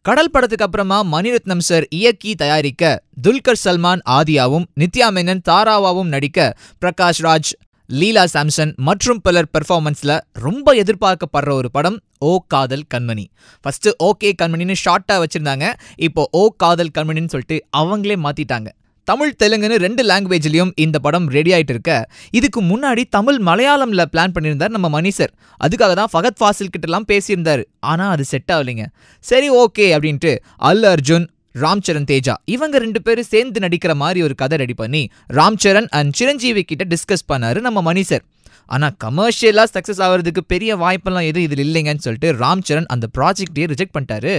கடல் படத்துக்கு அப்புறமா மணிரத்னம் சார் இயக்கி தயாரிக்க துல்கர் சல்மான் ஆதியாவும் நித்யா மேனன் தாராவாவும் நடிக்க பிரகாஷ் ராஜ் லீலா சாம்சன் மற்றும் பலர் பெர்ஃபார்மன்ஸ்ல ரொம்ப எதிர்பார்க்கப்படுற ஒரு படம் ஓ காதல் கண்மணி. ஃபர்ஸ்ட் ஓகே கண்மணின்னு ஷார்ட்டா வச்சிருந்தாங்க. இப்போ ஓ காதல் கண்மணின்னு சொல்லிட்டு அவங்களே மாத்திட்டாங்க. தமிழ் தெலுங்குன்னு 2 லாங்குவேஜ்லயும் இந்த படம் ரெடி ஆயிட்டு இருக்க, இதுக்கு முன்னாடி தமிழ் மலையாளம்ல பிளான் பண்ணியிருந்தார் நம்ம மணி சார். அதுக்காக தான் ஃபகத் ஃபாசில் கிட்டலாம் பேசியிருந்தாரு. ஆனா அது செட் ஆகலைங்க. சரி ஓகே அப்படின்ட்டு அல்லு அர்ஜுன், ராம் சரண் தேஜா இவங்க 2 பேரும் சேர்ந்து நடிக்கிற மாதிரி ஒரு கதை ரெடி பண்ணி ராம் சரண் அண்ட் சிரஞ்சீவி கிட்ட டிஸ்கஸ் பண்ணாரு நம்ம மணி சார். ஆனா கமர்ஷியலா சக்சஸ் ஆகிறதுக்கு பெரிய வாய்ப்பெல்லாம் எதுவும் இதில் இல்லைங்கன்னு சொல்லிட்டு ராம் சரண் அந்த ப்ராஜெக்டையே ரிஜெக்ட் பண்ணிட்டாரு.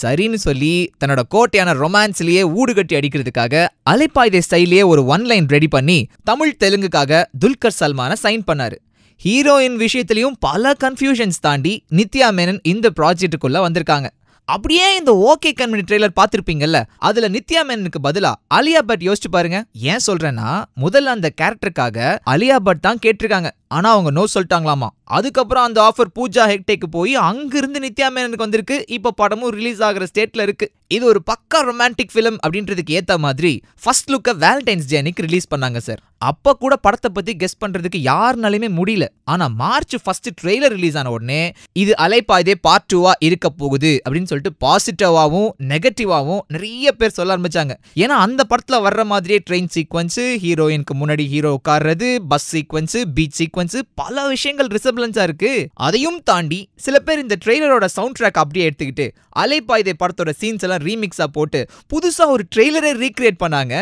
சரின்னு சொல்லி தன்னோட கோட்டையான ரொமான்ஸ்லயே ஊடு கட்டி அடிக்கிறதுக்காக அலைப்பாய்தே ஸ்டைலே ஒரு 1 லைன் ரெடி பண்ணி தமிழ் தெலுங்குக்காக துல்கர் சல்மான சைன் பண்ணாரு. ஹீரோயின் விஷயத்திலையும் பல கன்ஃபியூஷன்ஸ் தாண்டி நித்யா மேனன் இந்த ப்ராஜெக்டுக்குள்ள வந்திருக்காங்க. அப்படியே இந்த ஓகே கண்மணி ட்ரெய்லர் பார்த்திருப்பீங்கல்ல, அதுல நித்யா மேனனுக்கு பதிலா அலியா பட் யோசிச்சு பாருங்க. ஏன் சொல்றேன்னா, முதல்ல அந்த கேரக்டருக்காக அலியா பட் தான் கேட்டிருக்காங்க. ஆனா அவங்க நோ சொல்லிட்டாங்களாமா. அதுக்கப்புறம் அந்த ஆஃபர் பூஜா ஹெக்டேக்கு போய் அங்கிருந்து நித்யா மேனனுக்கு வந்திருக்கு. இப்ப படமும் ரிலீஸ் ஆகிற ஸ்டேட்ல இருக்கு. இது ஒரு பக்கா ரொமான்டிக் ஃபிலிம் அப்படின்றதுக்கு ஏத்த மாதிரி ஃபர்ஸ்ட் லுக்க வேலண்டைன்ஸ் டே அன்னைக்கு ரிலீஸ் பண்ணாங்க சார். அப்ப கூட படத்தை பத்தி கெஸ் பண்றதுக்கு யாருனாலுமே முடியல. ஆனா மார்ச் 1 ட்ரெய்லர் ரிலீஸ் ஆன உடனே இது அலைப்பாய்தே பார்ட் 2 இருக்க போகுது அப்படின்னு சொல்லிட்டு பாசிட்டிவாவும் நெகட்டிவாவும் நிறைய பேர் சொல்ல ஆரம்பிச்சாங்க. ஏன்னா அந்த படத்துல வர்ற மாதிரியே ட்ரெயின் சீக்வன்ஸ், ஹீரோயினுக்கு முன்னாடி ஹீரோ உட்கார்றது, பஸ் சீக்வன்ஸ், பீச் சீக்வன்ஸ், பல விஷயங்கள் ரிசம்பிளன்ஸா இருக்கு. அதையும் தாண்டி சில பேர் இந்த ட்ரெய்லரோட சவுண்ட் ட்ராக் அப்படியே எடுத்துக்கிட்டு அலைப்பாய்தே படத்தோட சீன்ஸ் எல்லாம் ரீமிக்ஸா போட்டு புதுசா ஒரு ட்ரெய்லரே ரீக்ரியேட் பண்ணாங்க.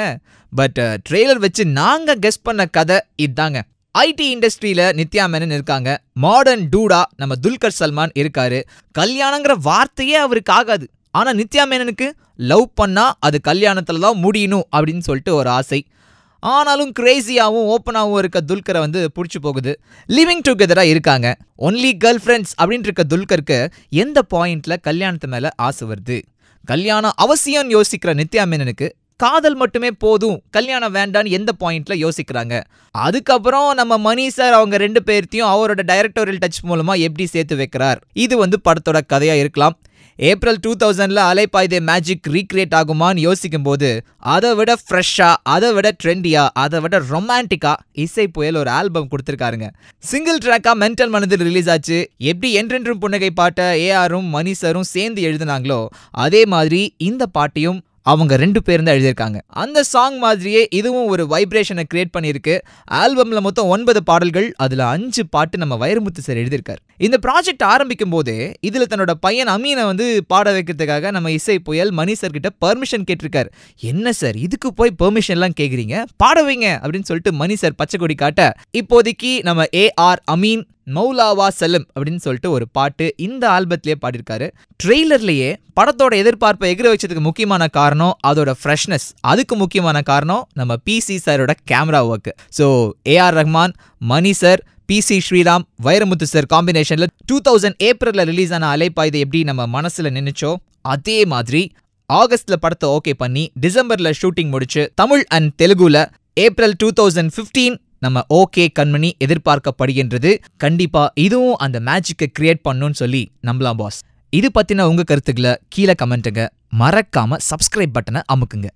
பட் ட்ரெய்லர் வச்சு நாங்க கெஸ் பண்ண கதை இதாங்க. ஐடி இண்டஸ்ட்ரியில நித்யா மேனன் இருக்காங்க. மாடர்ன் டூடா நம்ம துல்கர் சல்மான் இருக்காரு. கல்யாணங்கிற வார்த்தையே அவருக்கு ஆகாது. ஆனா நித்யா மேனனுக்கு லவ் பண்ணா அது கல்யாணத்துல தான் முடியணும் அப்படின்னு சொல்லிட்டு ஒரு ஆசை. ஆனாலும் கிரேசியாவும் ஓப்பனாகவும் இருக்க துல்கரை பிடிச்சி போகுது. லிவிங் டுகெதரா இருக்காங்க. ஒன்லி கேர்ள் ஃப்ரெண்ட்ஸ் அப்படின்னு இருக்க துல்கருக்கு எந்த பாயிண்ட்ல கல்யாணத்து மேல ஆசை வருது? கல்யாணம் அவசியம் யோசிக்கிற நித்யா மேனனுக்கு காதல் மட்டுமே போதும், கல்யாணம் வேண்டான்னு எந்த பாயிண்ட்ல யோசிக்கிறாங்க? அதுக்கப்புறம் நம்ம மணி சார் அவங்க 2 பேர்த்தையும் அவரோட டைரக்டோரியல் டச் மூலமா எப்படி சேர்த்து வைக்கிறார்? இது படத்தோட கதையா இருக்கலாம். ஏப்ரல் 2000ல அலைப்பாய்தே மேஜிக் ரீக்ரியேட் ஆகுமான்னு யோசிக்கும் போது அதை விட ஃப்ரெஷ்ஷா, அதை விட ட்ரெண்டியா, அதை விட ரொமான்டிக்கா இசை புயல் ஒரு ஆல்பம் கொடுத்துருக்காருங்க. சிங்கிள் ட்ராக்கா மென்டல் மனதில் ரிலீஸ் ஆச்சு. எப்படி என்றென்றும் புன்னகை பாட்டை ஏஆரும் மணி சாரும் சேர்ந்து எழுதினாங்களோ அதே மாதிரி இந்த பாட்டையும் அவங்க 2 பேரும் தான் எழுதியிருக்காங்க. அந்த சாங் மாதிரியே இதுவும் ஒரு வைப்ரேஷனை கிரியேட் பண்ணியிருக்கு. ஆல்பம்ல மொத்தம் 9 பாடல்கள், அதுல 5 பாட்டு நம்ம வைரமுத்து சார் எழுதியிருக்காரு. இந்த ப்ராஜெக்ட் ஆரம்பிக்கும் போதே இதுல தன்னோட பையன் அமீனை பாட வைக்கிறதுக்காக நம்ம இசை புயல் மணி சார் கிட்ட பர்மிஷன் கேட்டிருக்காரு. என்ன சார் இதுக்கு போய் பெர்மிஷன் எல்லாம் கேக்குறீங்க, பாட வைங்க அப்படின்னு சொல்லிட்டு மணி சார் பச்சை கொடி காட்ட, இப்போதைக்கு நம்ம ஏஆர் அமீன் மௌலாவா செல்லம் அப்படின்னு சொல்லிட்டு ஒரு பாட்டு இந்த ஆல்பத்திலேயே பாடியிருக்காரு. ட்ரெய்லர்லயே படத்தோட எதிர்பார்ப்பை எகிர வச்சதுக்கு முக்கியமான காரணம் அதோட ஃப்ரெஷ்னஸ். அதுக்கு முக்கியமான காரணம் நம்ம பிசி சாரோட camera work. So AR Rahman, Mani sir, PC Sriram, Vairamuthu sir காம்பினேஷன்ல 2000 ஏப்ரல்ல ரிலீஸ் ஆன அலைப்பாய்தே எப்படி நம்ம மனசுல நினைச்சோ அதே மாதிரி ஆகஸ்ட்ல படத்தை ஓகே பண்ணி டிசம்பர்ல ஷூட்டிங் முடிச்சு தமிழ் அண்ட் தெலுங்குல ஏப்ரல் 2015 நம்ம ஓகே கண்மணி எதிர்பார்க்கப்படுகின்றது. கண்டிப்பா இதுவும் அந்த மேஜிக்கை கிரியேட் பண்ணுன்னு சொல்லி நம்பலாம் பாஸ். இது பத்தின உங்க கருத்துக்களை கீழே கமெண்ட்டுங்க. மறக்காம சப்ஸ்கிரைப் பட்டனை அமுக்குங்க.